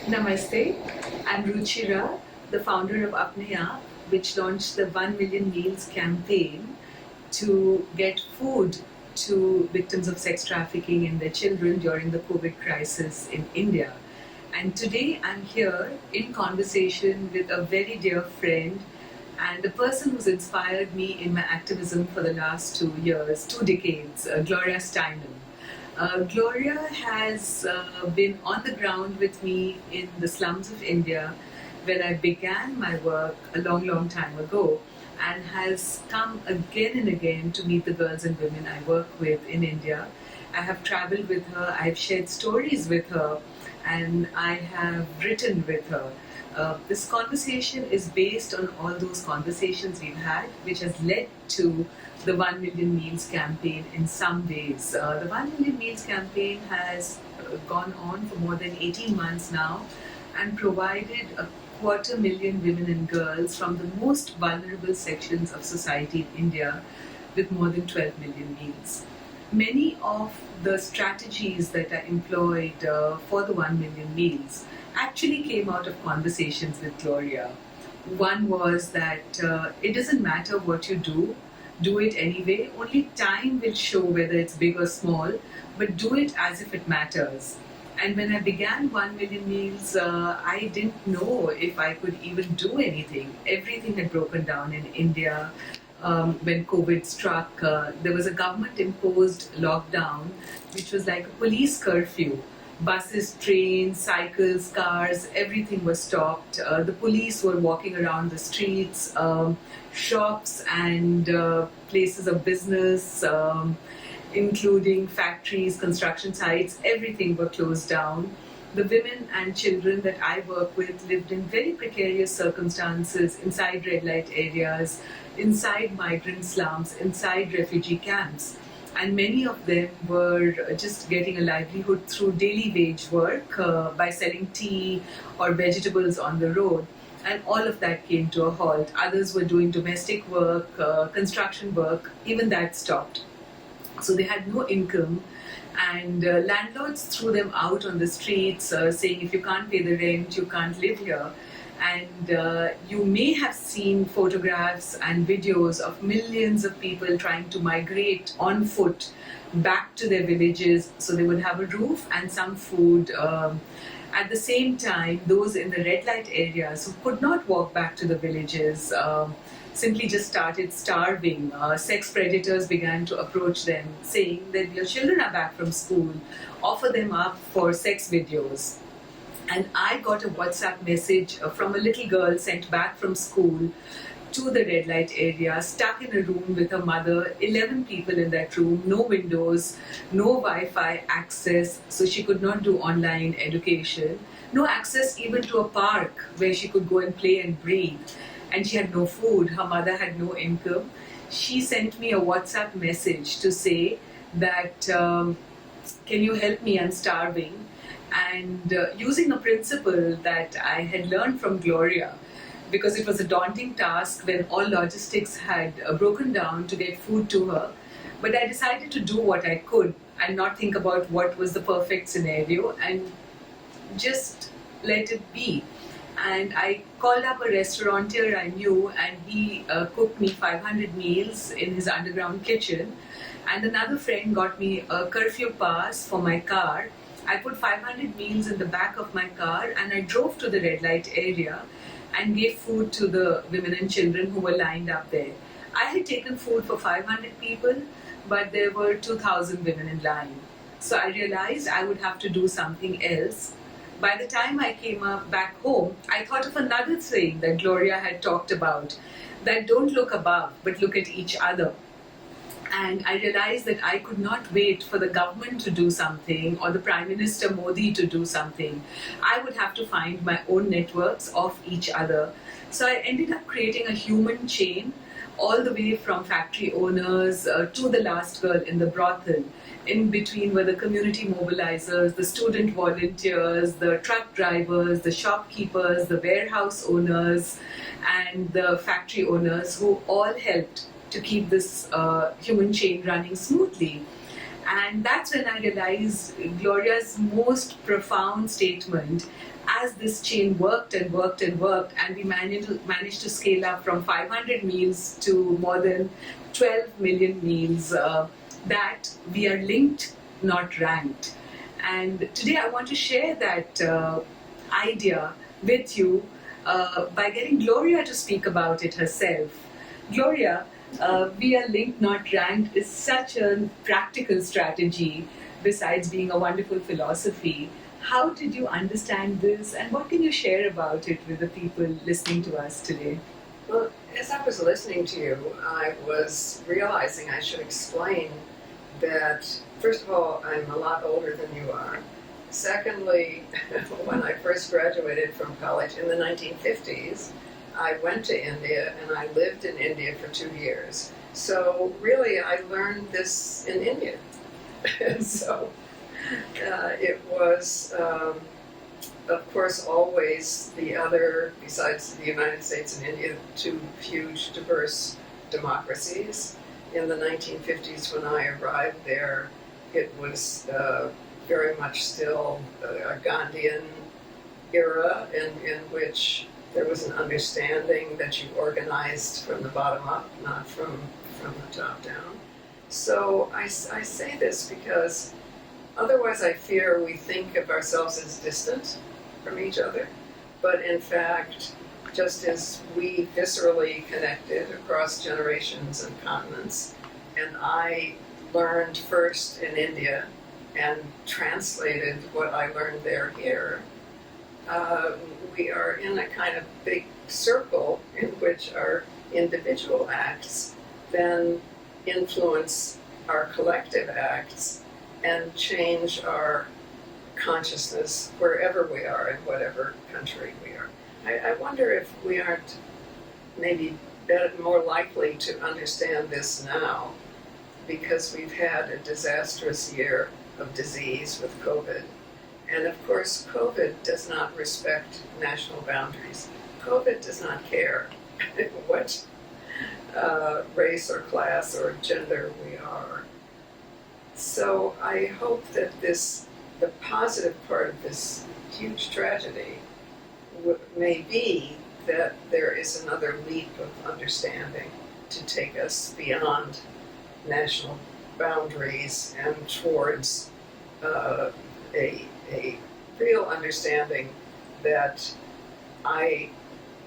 Namaste, I'm Ruchira, the founder of Apne, which launched the 1 Million Meals campaign to get food to victims of sex trafficking and their children during the COVID crisis in India. And today I'm here in conversation with a very dear friend and the person who's inspired me in my activism for the last 2 years, 2 decades, Gloria Steinem. Gloria has been on the ground with me in the slums of India where I began my work a long, long time ago and has come again and again to meet the girls and women I work with in India. I have traveled with her, I've shared stories with her, and I have written with her. This conversation is based on all those conversations we've had, which has led to the 1 Million Meals campaign in some ways. The 1 Million Meals campaign has gone on for more than 18 months now and provided 250,000 women and girls from the most vulnerable sections of society in India with more than 12 million meals. Many of the strategies that are employed for the 1 million meals actually came out of conversations with Gloria. One was that it doesn't matter what you do it anyway. Only time will show whether it's big or small, but do it as if it matters. And when I began 1 Million Meals, I didn't know if I could even do anything. Everything had broken down in India. When COVID struck, there was a government-imposed lockdown, which was like a police curfew. Buses, trains, cycles, cars, everything was stopped. The police were walking around the streets, shops and places of business, including factories, construction sites, everything were closed down. The women and children that I work with lived in very precarious circumstances inside red light areas, inside migrant slums, inside refugee camps. And many of them were just getting a livelihood through daily wage work by selling tea or vegetables on the road. And all of that came to a halt. Others were doing domestic work, construction work, even that stopped. So they had no income, and landlords threw them out on the streets saying if you can't pay the rent, you can't live here. And you may have seen photographs and videos of millions of people trying to migrate on foot back to their villages so they would have a roof and some food. At the same time, those in the red light areas who could not walk back to the villages simply just started starving. Sex predators began to approach them saying that your children are back from school, offer them up for sex videos. And I got a WhatsApp message from a little girl sent back from school to the red light area, stuck in a room with her mother, 11 people in that room, no windows, no Wi-Fi access, so she could not do online education, no access even to a park where she could go and play and breathe. And she had no food, her mother had no income. She sent me a WhatsApp message to say that, can you help me, I'm starving. And using a principle that I had learned from Gloria, because it was a daunting task when all logistics had broken down to get food to her. But I decided to do what I could and not think about what was the perfect scenario and just let it be. And I called up a restaurateur I knew, and he cooked me 500 meals in his underground kitchen. And another friend got me a curfew pass for my car. I put 500 meals in the back of my car and I drove to the red light area and gave food to the women and children who were lined up there. I had taken food for 500 people, but there were 2,000 women in line. So I realized I would have to do something else. By the time I came back home, I thought of another thing that Gloria had talked about, that don't look above, but look at each other. And I realized that I could not wait for the government to do something or the Prime Minister Modi to do something. I would have to find my own networks of each other. So I ended up creating a human chain all the way from factory owners to the last girl in the brothel. In between were the community mobilizers, the student volunteers, the truck drivers, the shopkeepers, the warehouse owners, and the factory owners who all helped to keep this human chain running smoothly. And that's when I realized Gloria's most profound statement, as this chain worked and worked and worked, and we managed to scale up from 500 meals to more than 12 million meals, that we are linked, not ranked. And today I want to share that idea with you by getting Gloria to speak about it herself. Gloria, we are linked, not ranked is such a practical strategy besides being a wonderful philosophy. How did you understand this, and what can you share about it with the people listening to us today? Well, as I was listening to you, I was realizing I should explain that, first of all, I'm a lot older than you are. Secondly, when I first graduated from college in the 1950s, I went to India and I lived in India for 2 years. So really, I learned this in India. So it was, of course, always the other, besides the United States and India, two huge, diverse democracies. In the 1950s, when I arrived there, it was very much still a Gandhian era in which there was an understanding that you organized from the bottom up, not from the top down. So I say this because otherwise I fear we think of ourselves as distant from each other, but in fact, just as we viscerally connected across generations and continents, and I learned first in India and translated what I learned there here, we are in a kind of big circle in which our individual acts then influence our collective acts and change our consciousness wherever we are in whatever country we are. I wonder if we aren't maybe more likely to understand this now because we've had a disastrous year of disease with COVID. And of course, COVID does not respect national boundaries. COVID does not care what race or class or gender we are. So I hope that the positive part of this huge tragedy may be that there is another leap of understanding to take us beyond national boundaries and towards a real understanding that I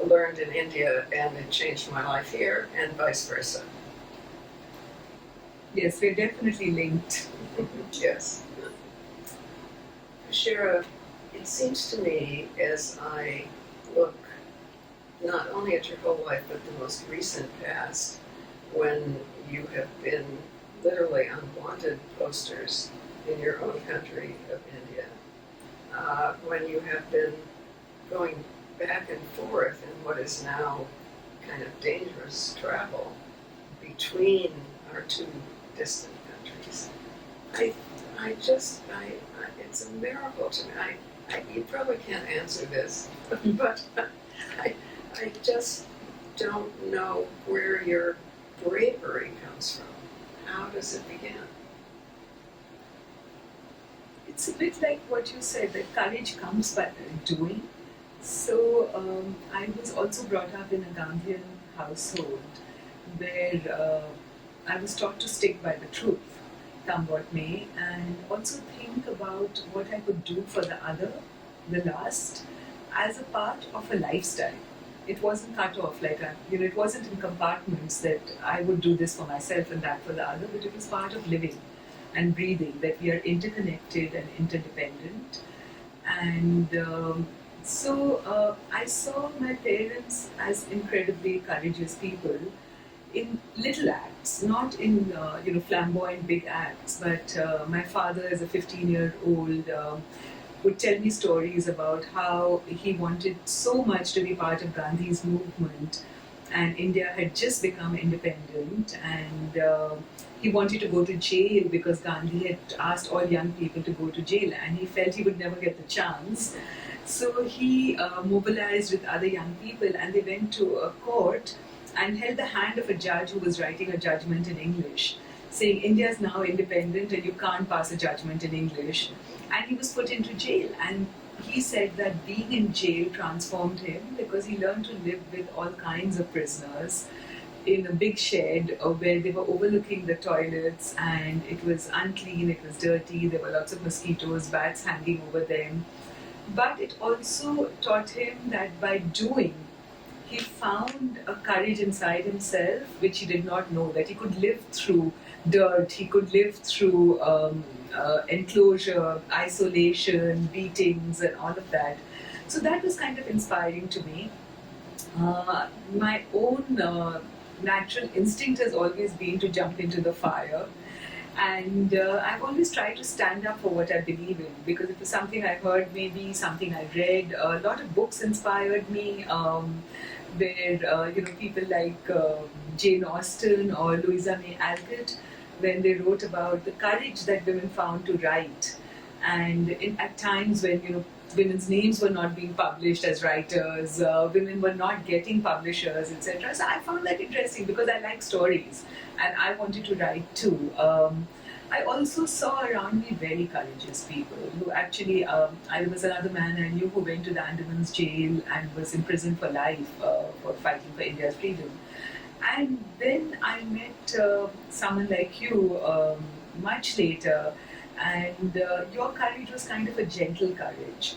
learned in India and it changed my life here, and vice versa. Yes, we're definitely linked. Yes. Ruchira, it seems to me as I look not only at your whole life but the most recent past, when you have been literally on wanted posters in your own country of India, when you have been going back and forth in what is now kind of dangerous travel between our two distant countries. It's a miracle to me. You probably can't answer this, but I just don't know where your bravery comes from. How does it begin? It's a bit like what you said, that courage comes by doing. So I was also brought up in a Gandhian household where I was taught to stick by the truth, come what may, and also think about what I could do for the other, the last, as a part of a lifestyle. It wasn't cut off it wasn't in compartments that I would do this for myself and that for the other, but it was part of living and breathing, that we are interconnected and interdependent. And so I saw my parents as incredibly courageous people in little acts, not in flamboyant big acts. But my father, as a 15-year-old, would tell me stories about how he wanted so much to be part of Gandhi's movement, and India had just become independent, and he wanted to go to jail because Gandhi had asked all young people to go to jail, and he felt he would never get the chance. So he mobilized with other young people, and they went to a court and held the hand of a judge who was writing a judgment in English. saying India is now independent and you can't pass a judgment in English. And he was put into jail. And he said that being in jail transformed him because he learned to live with all kinds of prisoners in a big shed where they were overlooking the toilets, and it was unclean, it was dirty, there were lots of mosquitoes, bats hanging over them. But it also taught him that by doing, he found a courage inside himself which he did not know, that he could live through dirt, he could live through enclosure, isolation, beatings, and all of that. So that was kind of inspiring to me. My own natural instinct has always been to jump into the fire. And I've always tried to stand up for what I believe in, because it was something I heard, maybe something I read. A lot of books inspired me, where people like Jane Austen or Louisa May Alcott, when they wrote about the courage that women found to write, and at times when women's names were not being published as writers, women were not getting publishers, etc. So I found that interesting because I like stories and I wanted to write too. I also saw around me very courageous people who actually, there was another man I knew who went to the Andaman's jail and was imprisoned for life for fighting for India's freedom. And then I met someone like you much later, and your courage was kind of a gentle courage.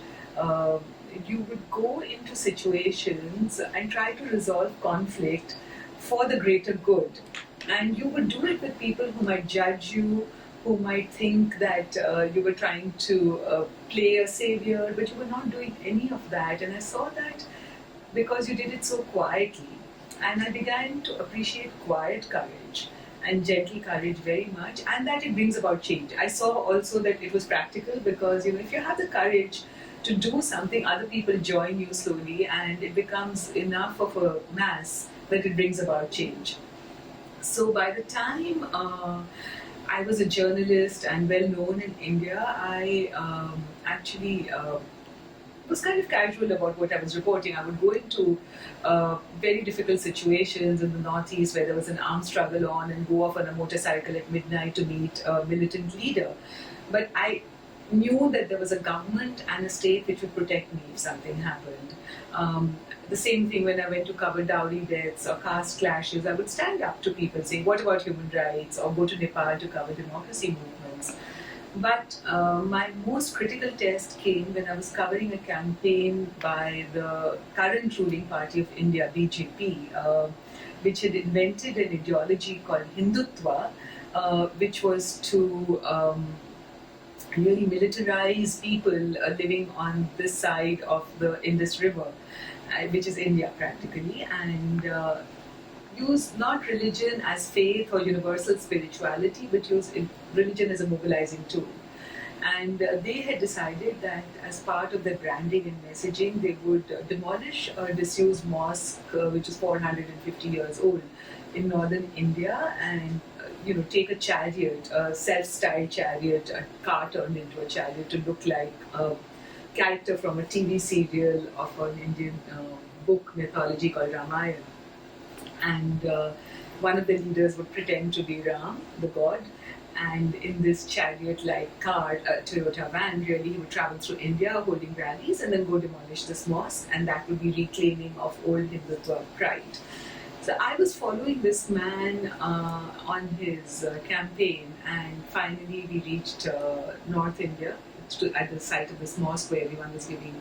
You would go into situations and try to resolve conflict for the greater good. And you would do it with people who might judge you, who might think that you were trying to play a savior, but you were not doing any of that. And I saw that because you did it so quietly. And I began to appreciate quiet courage and gentle courage very much, and that it brings about change. I saw also that it was practical because if you have the courage to do something, other people join you slowly, and it becomes enough of a mass that it brings about change. So by the time I was a journalist and well known in India, I actually was kind of casual about what I was reporting. I would go into very difficult situations in the Northeast where there was an armed struggle on, and go off on a motorcycle at midnight to meet a militant leader. But I knew that there was a government and a state which would protect me if something happened. The same thing when I went to cover dowry deaths or caste clashes, I would stand up to people saying, what about human rights? Or go to Nepal to cover democracy movements. But my most critical test came when I was covering a campaign by the current ruling party of India, BJP, which had invented an ideology called Hindutva, which was to really militarize people living on this side of the Indus River, which is India practically, and use not religion as faith or universal spirituality, but use religion as a mobilizing tool. And they had decided that as part of their branding and messaging, they would demolish a disused mosque, which is 450 years old, in northern India, and take a chariot, a self-styled chariot, a car turned into a chariot to look like a character from a TV serial of an Indian book mythology called Ramayana. And one of the leaders would pretend to be Ram, the god, and in this chariot-like car, Toyota van, really he would travel through India holding rallies and then go demolish this mosque, and that would be reclaiming of old Hindutva pride. So I was following this man on his campaign, and finally we reached North India at the site of this mosque where everyone was giving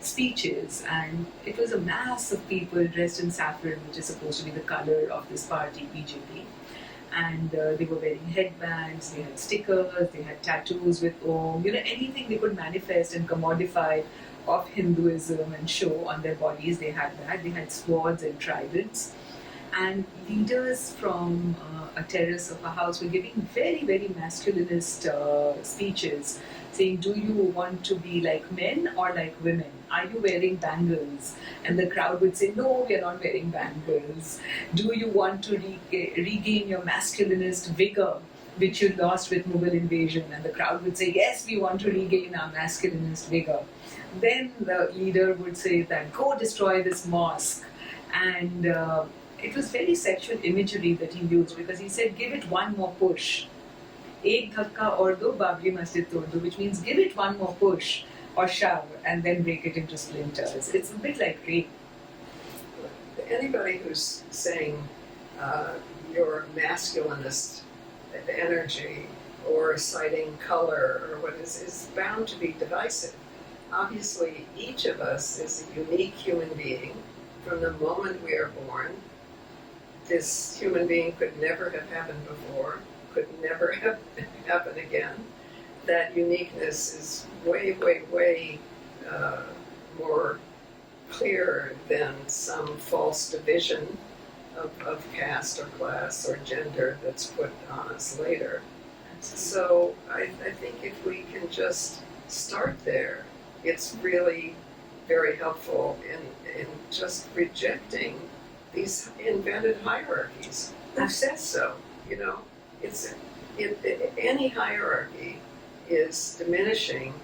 speeches, and it was a mass of people dressed in saffron, which is supposed to be the color of this party, BJP. And they were wearing headbands, they had stickers, they had tattoos with Om, anything they could manifest and commodify of Hinduism and show on their bodies, they had that. They had swords and tridents. And leaders from a terrace of a house were giving very, very masculinist speeches, saying, do you want to be like men or like women? Are you wearing bangles? And the crowd would say, no, we are not wearing bangles. Do you want to regain your masculinist vigor, which you lost with Mughal invasion? And the crowd would say, yes, we want to regain our masculinist vigor. Then the leader would say that, go destroy this mosque. And it was very sexual imagery that he used, because he said, give it one more push. Ek dhakka aur do, Babri Masjid tod do, which means give it one more push or shove and then break it into splinters. It's a bit like rape. Anybody who's saying your masculinist energy or citing color or what is bound to be divisive. Obviously, each of us is a unique human being from the moment we are born. This human being could never have happened before, could never have happen again. That uniqueness is way, way, way more clear than some false division of caste or class or gender that's put on us later. So I think if we can just start there, it's really very helpful in just rejecting these invented hierarchies. Who says so? You know, any hierarchy is diminishing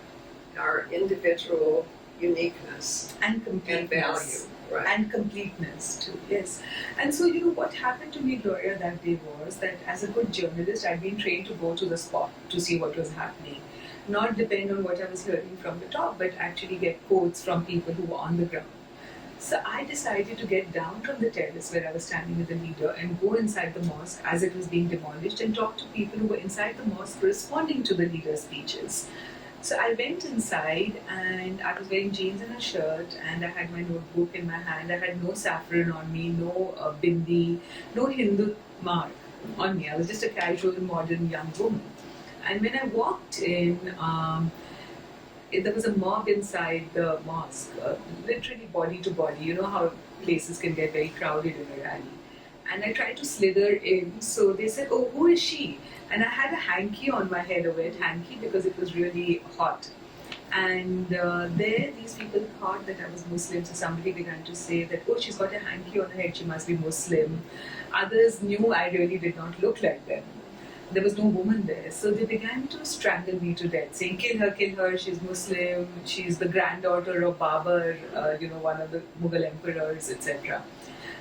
our individual uniqueness and completeness. And value. Right. And completeness too, yes. And so, what happened to me, Gloria, that day was that as a good journalist, I'd been trained to go to the spot to see what was happening. Not depend on what I was hearing from the top, but actually get quotes from people who were on the ground. So I decided to get down from the terrace where I was standing with the leader and go inside the mosque as it was being demolished and talk to people who were inside the mosque responding to the leader's speeches. So I went inside and I was wearing jeans and a shirt and I had my notebook in my hand. I had no saffron on me, no bindi, no Hindu mark on me. I was just a casual, modern young woman. And when I walked in, there was a mob inside the mosque, literally body to body. You know how places can get very crowded in a rally. And I tried to slither in, so they said, oh, who is she? And I had a hanky on my head, a wet hanky, because it was really hot. And there, these people thought that I was Muslim, so somebody began to say that, oh, she's got a hanky on her head, she must be Muslim. Others knew I really did not look like them. There was no woman there, so they began to strangle me to death, saying, kill her, she's Muslim, she's the granddaughter of Babur, one of the Mughal emperors, etc.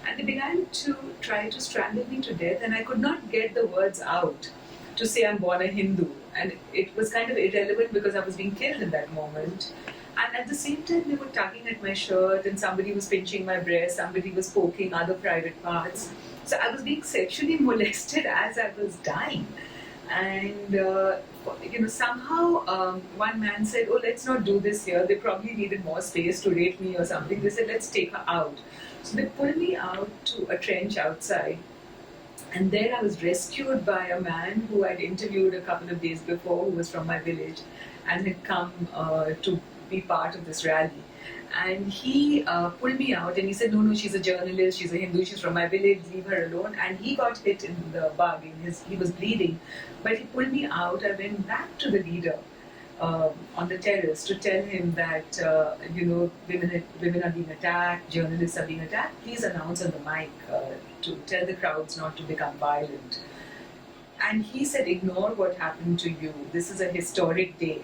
And they began to try to strangle me to death, and I could not get the words out to say I'm born a Hindu. And it was kind of irrelevant because I was being killed in that moment. And at the same time, they were tugging at my shirt, and somebody was pinching my breast, somebody was poking other private parts. So I was being sexually molested as I was dying. And somehow one man said, oh, let's not do this here. They probably needed more space to rape me or something. They said, let's take her out. So they pulled me out to a trench outside. And there I was rescued by a man who I'd interviewed a couple of days before, who was from my village and had come to be part of this rally. And he pulled me out and he said, no, she's a journalist, she's a Hindu, she's from my village, leave her alone. And he got hit in the bug, he was bleeding. But he pulled me out. I went back to the leader on the terrace to tell him that, women are being attacked, journalists are being attacked. Please announce on the mic to tell the crowds not to become violent. And he said, ignore what happened to you. This is a historic day.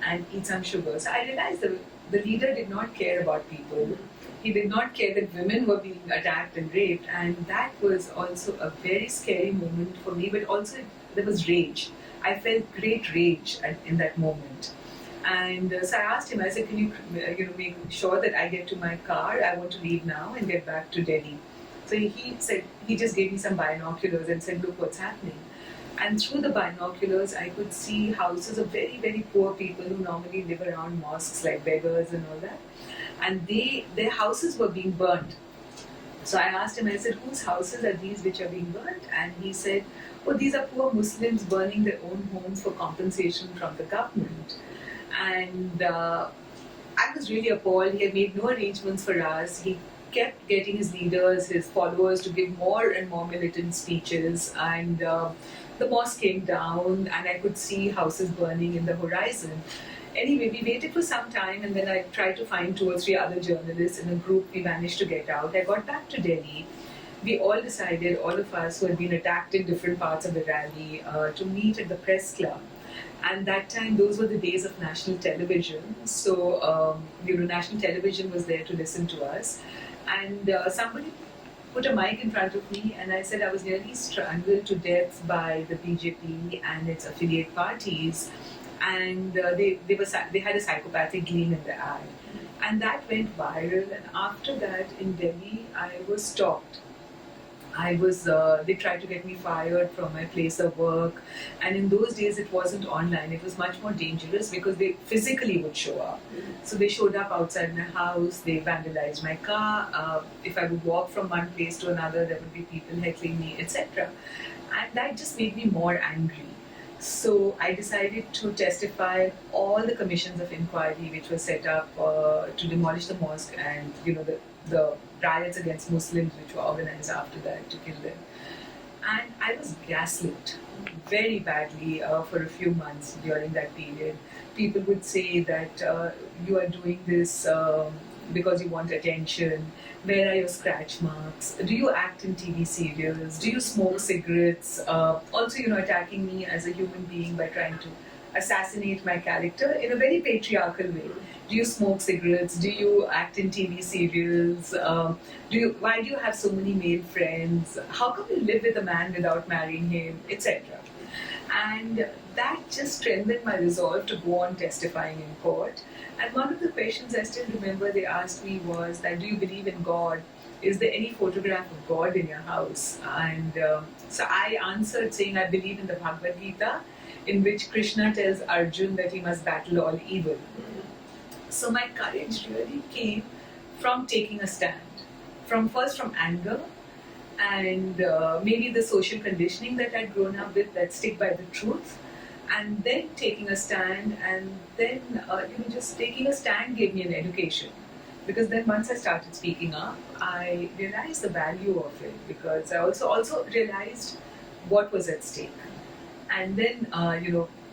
And eat some sugar. So I realized that the leader did not care about people. He did not care that women were being attacked and raped. And that was also a very scary moment for me. But also there was rage. I felt great rage in that moment. And so I asked him, I said, can you make sure that I get to my car? I want to leave now and get back to Delhi. So he said, he just gave me some binoculars and said, look what's happening. And through the binoculars, I could see houses of very, very poor people who normally live around mosques, like beggars and all that. And their houses were being burned. So I asked him, I said, whose houses are these which are being burnt? And he said, oh, these are poor Muslims burning their own homes for compensation from the government. And I was really appalled. He had made no arrangements for us. He kept getting his leaders, his followers to give more and more militant speeches. And the mosque came down and I could see houses burning in the horizon. Anyway, we waited for some time and then I tried to find 2 or 3 other journalists in a group. We managed to get out. I got back to Delhi. We all decided, all of us who had been attacked in different parts of the rally, to meet at the press club. And that time, those were the days of national television. So, national television was there to listen to us. And somebody put a mic in front of me, and I said I was nearly strangled to death by the BJP and its affiliate parties, and they had a psychopathic gleam in their eye, and that went viral. And after that, in Delhi, I was stalked. They tried to get me fired from my place of work. And in those days, it wasn't online. It was much more dangerous because they physically would show up. So they showed up outside my house, they vandalized my car. If I would walk from one place to another, there would be people heckling me, etc. And that just made me more angry. So I decided to testify in all the commissions of inquiry which were set up to demolish the mosque and the riots against Muslims which were organized after that to kill them. And I was gaslit very badly for a few months during that period. People would say that you are doing this because you want attention. Where are your scratch marks? Do you act in TV serials? Do you smoke cigarettes? Also, attacking me as a human being by trying to assassinate my character in a very patriarchal way. Do you smoke cigarettes? Do you act in TV serials? Why do you have so many male friends? How come you live with a man without marrying him, etc.? And that just strengthened my resolve to go on testifying in court. And one of the questions I still remember they asked me was that, do you believe in God? Is there any photograph of God in your house? And so I answered saying I believe in the Bhagavad Gita, in which Krishna tells Arjun that he must battle all evil. So my courage really came from taking a stand, first from anger, and maybe the social conditioning that I'd grown up with, that stick by the truth, and then taking a stand, and then just taking a stand gave me an education, because then once I started speaking up, I realized the value of it, because I also realized what was at stake. And then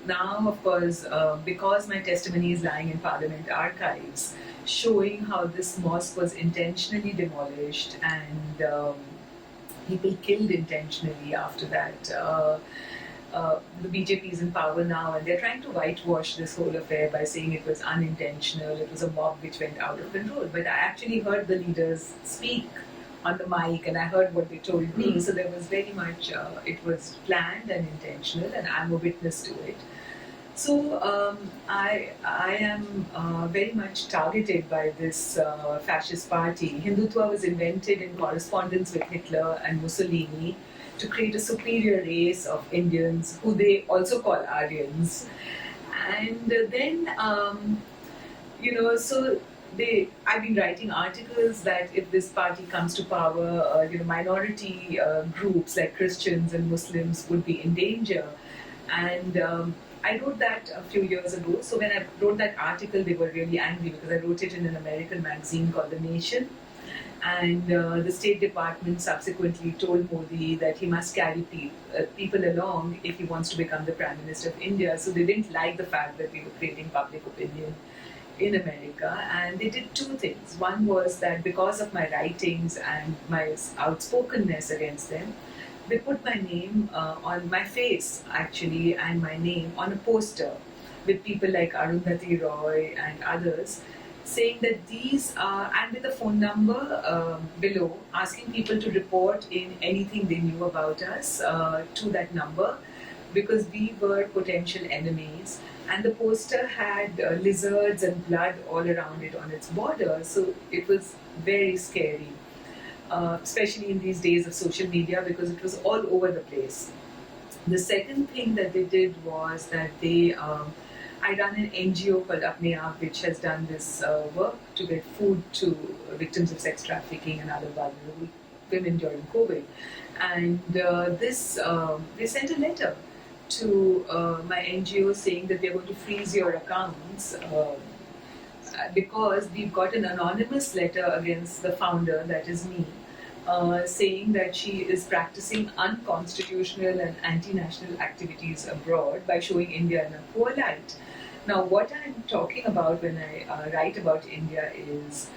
now, of course, because my testimony is lying in Parliament archives, showing how this mosque was intentionally demolished and people killed intentionally after that. The BJP is in power now, and they're trying to whitewash this whole affair by saying it was unintentional, it was a mob which went out of control. But I actually heard the leaders speak on the mic, and I heard what they told me. So there was very much, it was planned and intentional, and I'm a witness to it. So I am very much targeted by this fascist party. Hindutva was invented in correspondence with Hitler and Mussolini to create a superior race of Indians, who they also call Aryans. And then, so I've been writing articles that if this party comes to power, minority groups like Christians and Muslims would be in danger. And I wrote that a few years ago. So when I wrote that article, they were really angry because I wrote it in an American magazine called The Nation. And the State Department subsequently told Modi that he must carry people along if he wants to become the Prime Minister of India. So they didn't like the fact that we were creating public opinion in America. And they did two things. One was that because of my writings and my outspokenness against them, they put my name on my face, actually, and my name on a poster with people like Arundhati Roy and others, saying that these and with a phone number below, asking people to report in anything they knew about us to that number, because we were potential enemies. And the poster had lizards and blood all around it on its border, so it was very scary. Especially in these days of social media, because it was all over the place. The second thing that they did was that I run an NGO called Apne, which has done this work to get food to victims of sex trafficking and other vulnerable women during COVID. And they sent a letter to my NGO saying that they're going to freeze your accounts because we've got an anonymous letter against the founder, that is me, saying that she is practicing unconstitutional and anti-national activities abroad by showing India in a poor light. Now, what I'm talking about when I write about India is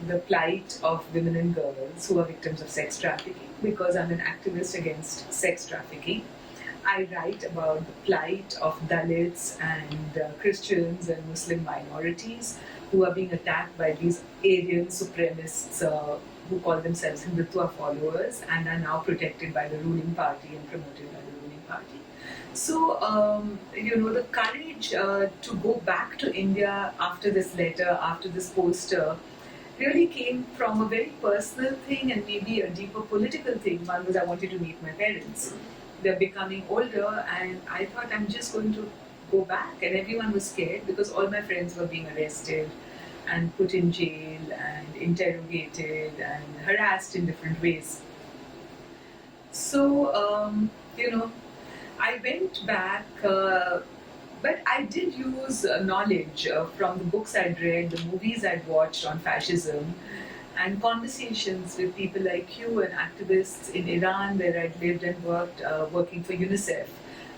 the plight of women and girls who are victims of sex trafficking, because I'm an activist against sex trafficking. I write about the plight of Dalits and Christians and Muslim minorities who are being attacked by these Aryan supremacists who call themselves Hindutva followers and are now protected by the ruling party and promoted by the ruling party. So, the courage to go back to India after this letter, after this poster, really came from a very personal thing and maybe a deeper political thing. One was I wanted to meet my parents. They're becoming older, and I thought I'm just going to go back. And everyone was scared because all my friends were being arrested and put in jail and interrogated and harassed in different ways. So, I went back, but I did use knowledge from the books I'd read, the movies I'd watched on fascism, and conversations with people like you and activists in Iran where I'd lived and worked, working for UNICEF.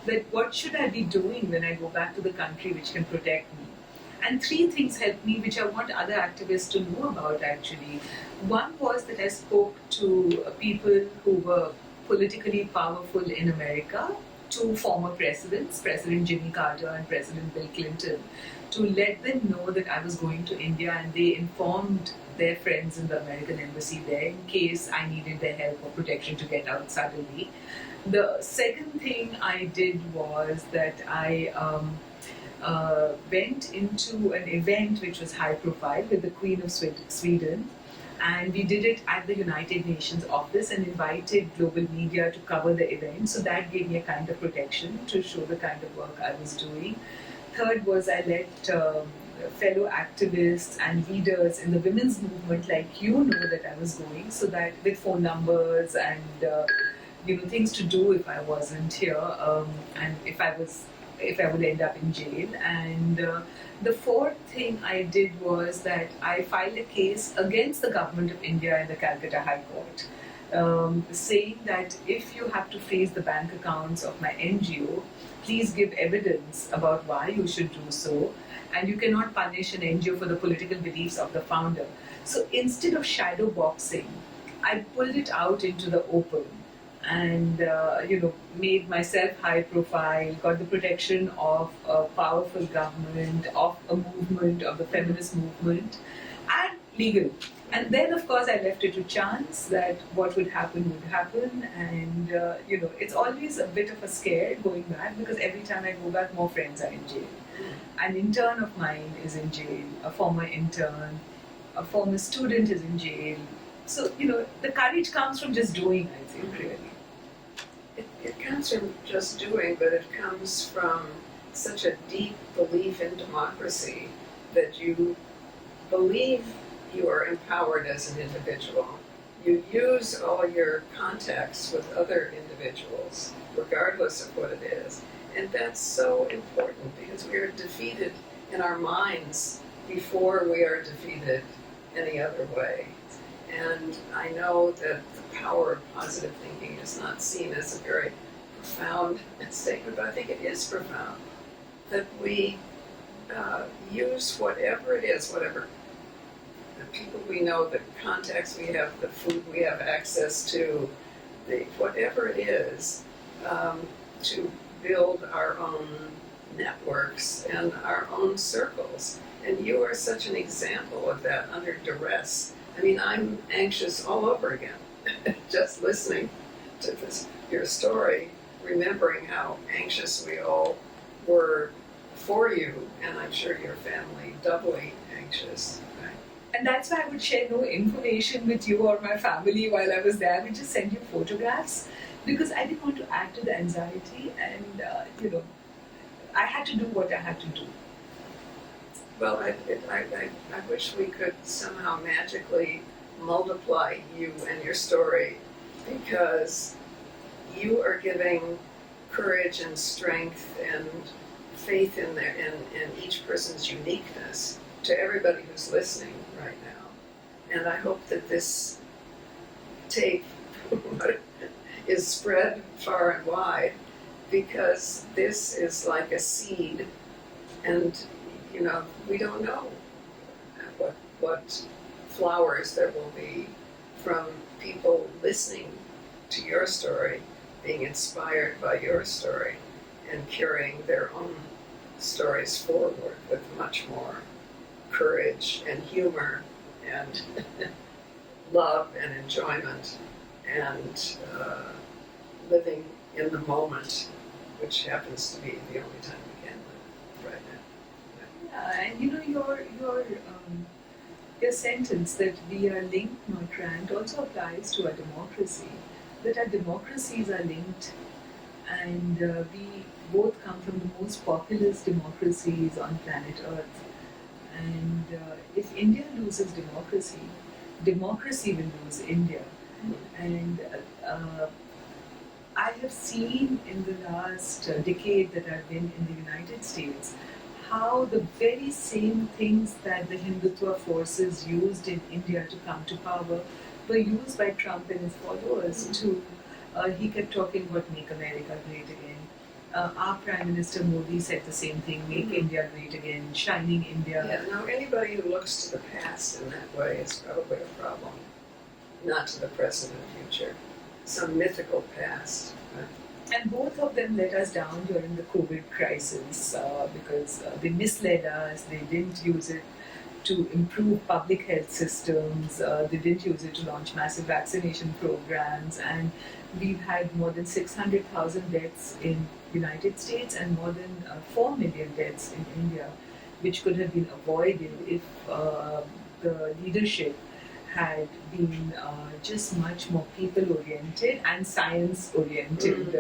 That what should I be doing when I go back to the country which can protect me? And three things helped me, which I want other activists to know about actually. One was that I spoke to people who were politically powerful in America, two former presidents, President Jimmy Carter and President Bill Clinton, to let them know that I was going to India, and they informed their friends in the American embassy there in case I needed their help or protection to get out suddenly. The second thing I did was that I went into an event which was high profile with the Queen of Sweden, and we did it at the United Nations office and invited global media to cover the event. So that gave me a kind of protection to show the kind of work I was doing. Third was I let fellow activists and leaders in the women's movement like you know that I was going, so that with phone numbers and things to do if I wasn't here, and if I would end up in jail. And the fourth thing I did was that I filed a case against the government of India in the Calcutta High Court, saying that if you have to freeze the bank accounts of my NGO, please give evidence about why you should do so, and you cannot punish an NGO for the political beliefs of the founder. So instead of shadow boxing, I pulled it out into the open and made myself high profile, got the protection of a powerful government, of a movement, of the feminist movement, and legal. And then, of course, I left it to chance that what would happen, and it's always a bit of a scare going back because every time I go back, more friends are in jail. An intern of mine is in jail, a former intern, a former student is in jail. So, the courage comes from just doing, I think, really. It comes from just doing, but it comes from such a deep belief in democracy that you believe you are empowered as an individual. You use all your contacts with other individuals, regardless of what it is. And that's so important because we are defeated in our minds before we are defeated any other way. And I know that the power of positive thinking is not seen as a very profound statement, but I think it is profound. That we use whatever it is, whatever the people we know, the contacts we have, the food we have access to, whatever it is, to build our own networks and our own circles. And you are such an example of that under duress. I mean, I'm anxious all over again, just listening to your story, remembering how anxious we all were for you, and I'm sure your family doubly anxious. Right? And that's why I would share no information with you or my family while I was there. I would just send you photographs because I didn't want to add to the anxiety, and I had to do what I had to do. Well, I wish we could somehow magically multiply you and your story, because you are giving courage and strength and faith in each person's uniqueness to everybody who's listening right now. And I hope that this tape is spread far and wide, because this is like a seed, and we don't know what flowers there will be from people listening to your story, being inspired by your story, and carrying their own stories forward with much more courage and humor and love and enjoyment and living in the moment, which happens to be the only time we can live right now. Yeah, and your sentence that we are linked, not ranked, also applies to our democracy. That our democracies are linked, and we both come from the most populous democracies on planet Earth. And if India loses democracy, democracy will lose India. And I have seen in the last decade that I've been in the United States how the very same things that the Hindutva forces used in India to come to power were used by Trump and his followers to. He kept talking about Make America Great Again. Our Prime Minister Modi said the same thing, Make India Great Again, Shining India. Yeah, now anybody who looks to the past in that way is probably a problem, not to the present and future. Some mythical past. Right? And both of them let us down during the COVID crisis because they misled us, they didn't use it to improve public health systems, they didn't use it to launch massive vaccination programs, and we've had more than 600,000 deaths in United States and more than 4 million deaths in India, which could have been avoided if the leadership had been just much more people-oriented and science-oriented.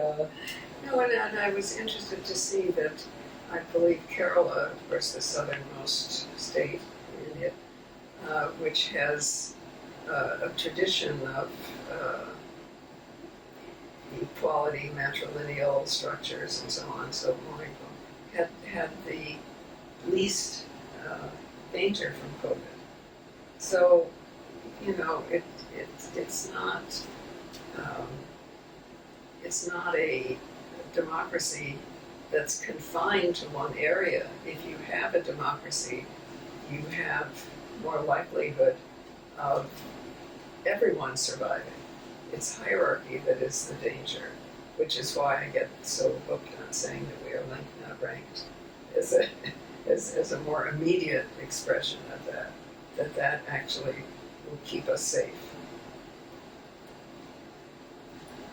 No, and I was interested to see that I believe Kerala, of course, the southernmost state in India, which has a tradition of equality, matrilineal structures, and so on, so had the least danger from COVID. So, it's not a democracy that's confined to one area. If you have a democracy, you have more likelihood of everyone surviving. It's hierarchy that is the danger, which is why I get so hooked on saying that we are linked, not ranked, as a more immediate expression of that actually will keep us safe.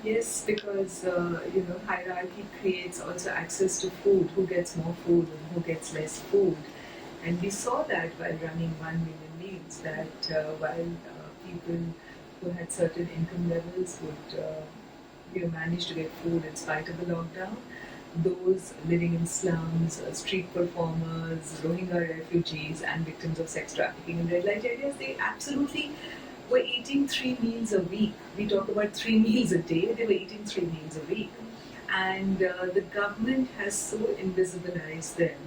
Yes, because hierarchy creates also access to food. Who gets more food and who gets less food, and we saw that while running 1 million meals. That while people who had certain income levels would manage to get food in spite of the lockdown, those living in slums, street performers, Rohingya refugees, and victims of sex trafficking in red light areas, they absolutely were eating 3 meals a week. We talk about 3 meals a day, they were eating 3 meals a week. And the government has so invisibilized them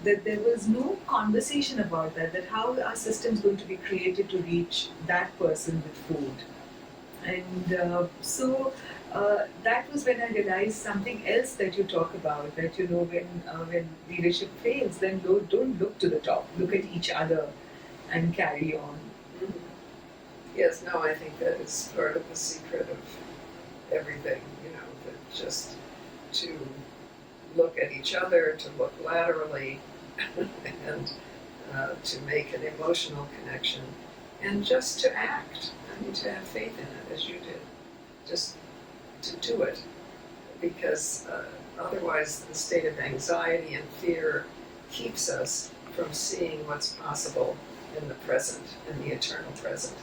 that there was no conversation about that how our system is going to be created to reach that person with food. And so that was when I realized something else that you talk about, that when leadership fails, then don't look to the top, look at each other and carry on. Yes, no, I think that is part of the secret of everything, that just to look at each other, to look laterally, and to make an emotional connection, and just to act. I mean, to have faith in it, as you did. Just to do it. Because otherwise the state of anxiety and fear keeps us from seeing what's possible in the present, in the eternal present.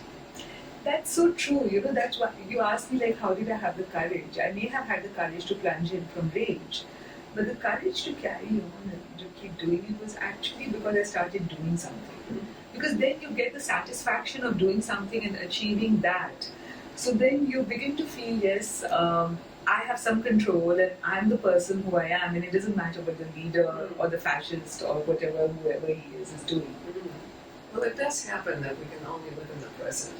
That's so true. That's what you asked me, like, how did I have the courage? I may have had the courage to plunge in from rage, but the courage to carry on and to keep doing it was actually because I started doing something. Because then you get the satisfaction of doing something and achieving that. So then you begin to feel, yes, I have some control and I'm the person who I am, and it doesn't matter what the leader or the fascist or whoever he is doing. Well, it does happen that we can only live in the present.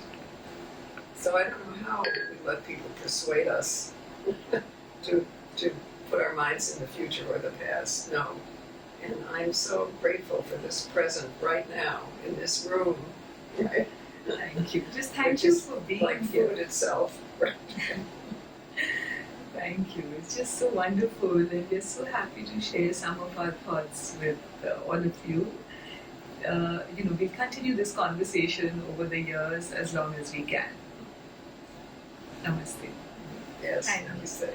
So I don't know how we let people persuade us to put our minds in the future or the past. No. And I'm so grateful for this present right now in this room. Right? Thank you. Just thank you for being like here. Food itself. Right? Thank you. It's just so wonderful, and we're so happy to share some of our thoughts with all of you. we'll continue this conversation over the years as long as we can. Namaste. Yes, Thank you. namaste.